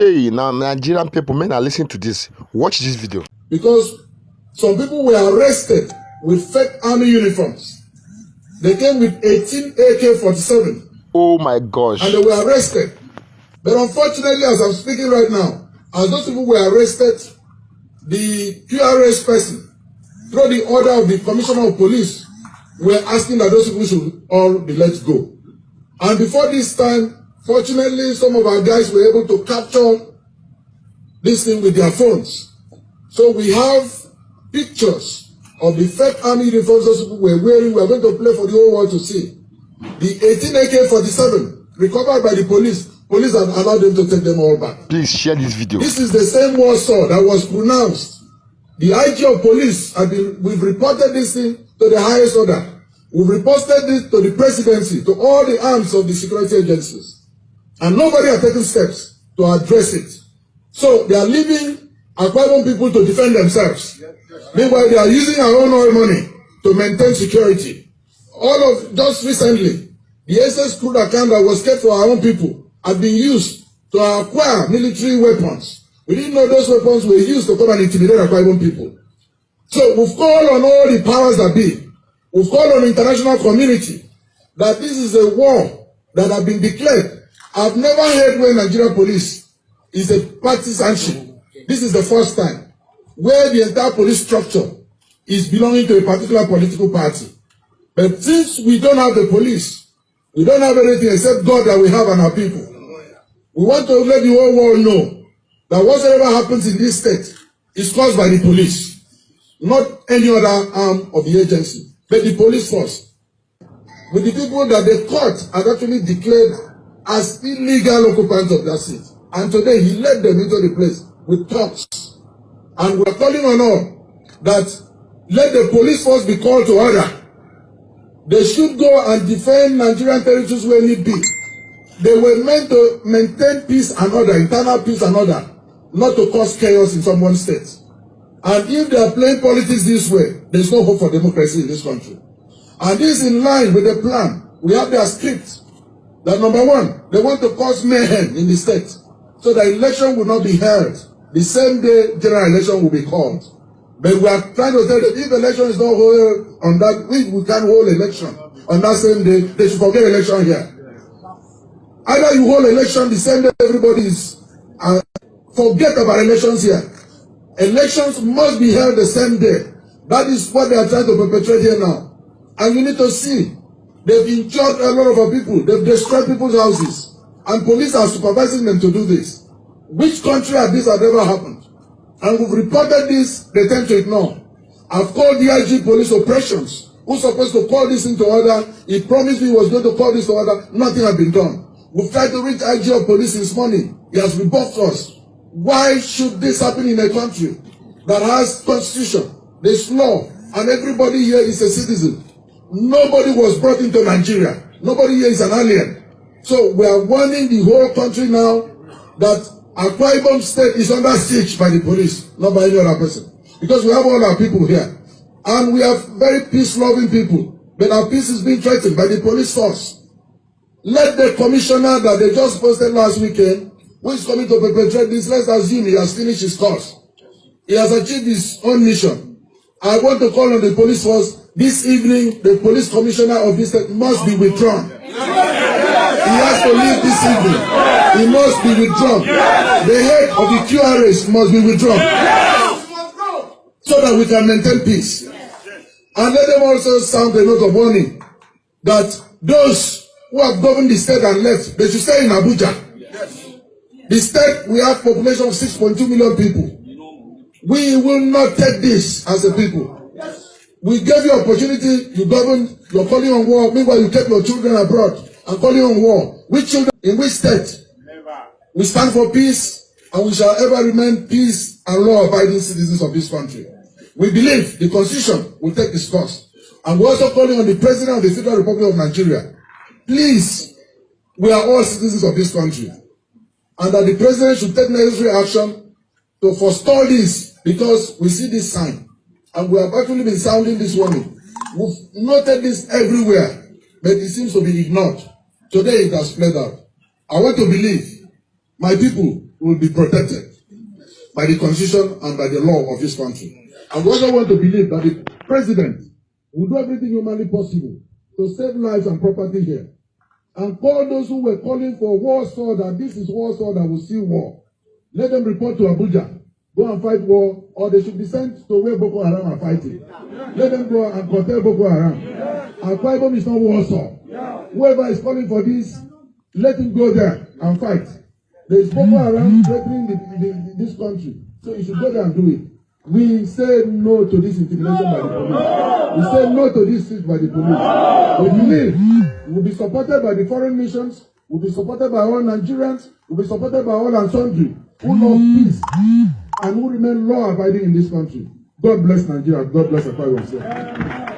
Hey, now Nigerian people, men are listening to this. Watch this video. Because some people were arrested with fake army uniforms. They came with 18 AK-47. Oh my gosh. And they were arrested. But unfortunately, as I'm speaking right now, as those people were arrested, the QRS person, through the order of the Commissioner of Police, were asking that those people should all be let go. And before this time, fortunately, some of our guys were able to capture this thing with their phones. So we have pictures of the fake army uniforms those people were wearing. We are going to play for the whole world to see. The 18 AK-47 recovered by the police. Police have allowed them to take them all back. Please share this video. This is the same Warsaw that was pronounced. The IG of police, we've reported this thing to the highest order. We've reported it to the presidency, to all the arms of the security agencies. And nobody has taken steps to address it. So they are leaving Akwa Ibom people to defend themselves. Meanwhile, they are using our own oil money to maintain security. Just recently, the SS crude account that was kept for our own people had been used to acquire military weapons. We didn't know those weapons were used to come and intimidate Akwa Ibom people. So we've called on all the powers that be. We've called on the international community that this is a war that has been declared. I've never heard when Nigeria police is a partisanship. This is the first time where the entire police structure is belonging to a particular political party. But since we don't have the police, we don't have anything except God that we have and our people. We want to let the whole world know that whatever happens in this state is caused by the police, not any other arm of the agency, but the police force. With the people that the court had actually declared as illegal occupants of that seat. And today he led them into the place with talks. And we're calling on all that let the police force be called to order. They should go and defend Nigerian territories where need be. They were meant to maintain peace and order, internal peace and order, not to cause chaos in someone's state. And if they are playing politics this way, there's no hope for democracy in this country. And this is in line with the plan. We have their script. That number one, they want to cause mayhem in the state so that election will not be held. The same day general election will be called. But we are trying to tell them if election is not held on that week, we can hold election on that same day. They should forget election here. Either you hold election the same day everybody is forget about elections here. Elections must be held the same day. That is what they are trying to perpetrate here now. And you need to see, they've injured a lot of our people. They've destroyed people's houses. And police are supervising them to do this. Which country has this ever happened? And we've reported this, they tend to ignore. I've called the IG police operations. Who's supposed to call this into order? He promised me he was going to call this to order. Nothing has been done. We've tried to reach IG of police this morning. He has rebuffed us. Why should this happen in a country that has constitution, there's law, and everybody here is a citizen? Nobody was brought into Nigeria. Nobody here is an alien. So we are warning the whole country now that Akwa Ibom State is under siege by the police, not by any other person. Because we have all our people here. And we have very peace-loving people. But our peace is being threatened by the police force. Let the commissioner that they just posted last weekend, who is coming to perpetrate this, let's assume he has finished his course. He has achieved his own mission. I want to call on the police force. This evening, the police commissioner of this state must be withdrawn. He has to leave this evening. He must be withdrawn. The head of the QRS must be withdrawn. So that we can maintain peace. And let them also sound a note of warning that those who have governed the state and left, they should stay in Abuja. The state, we have a population of 6.2 million people. We will not take this as a people. We gave you opportunity, you governed, you're calling on war. Meanwhile, you kept your children abroad and calling on war. Which children? In which state? Never. We stand for peace, and we shall ever remain peace and law-abiding citizens of this country. We believe the Constitution will take its course. And we're also calling on the President of the Federal Republic of Nigeria. Please, we are all citizens of this country. And that the President should take necessary action to forestall this, because we see this sign. And we have actually been sounding this warning. We've noted this everywhere, but it seems to be ignored. Today it has played out. I want to believe, my people, will be protected by the constitution and by the law of this country. I also want to believe that the president will do everything humanly possible to save lives and property here. And call those who were calling for Warsaw, that this is Warsaw that will see war. Let them report to Abuja. Go and fight war, or they should be sent to where Boko Haram are fighting. Let them go and curtail Boko Haram. And Akwa Ibom is not Warsaw. Whoever is calling for this, let him go there and fight. There is Boko Haram threatening this country. So you should go there and do it. We say no to this intimidation by the police. We say no to this siege by the police. We believe we will be supported by the foreign missions, we will be supported by all Nigerians, we will be supported by all and sundry who love peace and who remain law-abiding in this country. God bless Nigeria. God bless Akwa Ibom.